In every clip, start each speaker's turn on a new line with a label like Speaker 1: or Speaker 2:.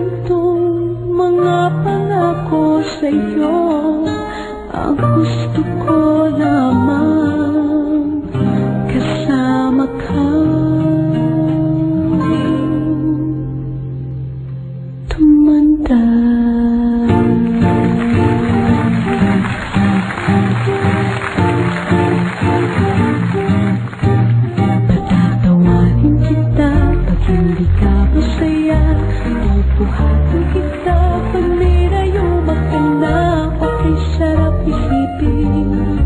Speaker 1: gantong mga pangako sa'yo. Ang gusto ko lamang kasama ka. Tumanda. Patatawanin kita pag hindi ka masaya. Pupuhatin kita pag nirayumak ka na. Okay, sarap isipin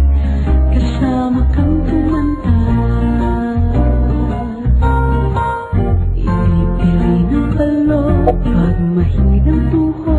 Speaker 1: kasama kang tumanda. Ili-ili ng balon pag mahinang tuhod.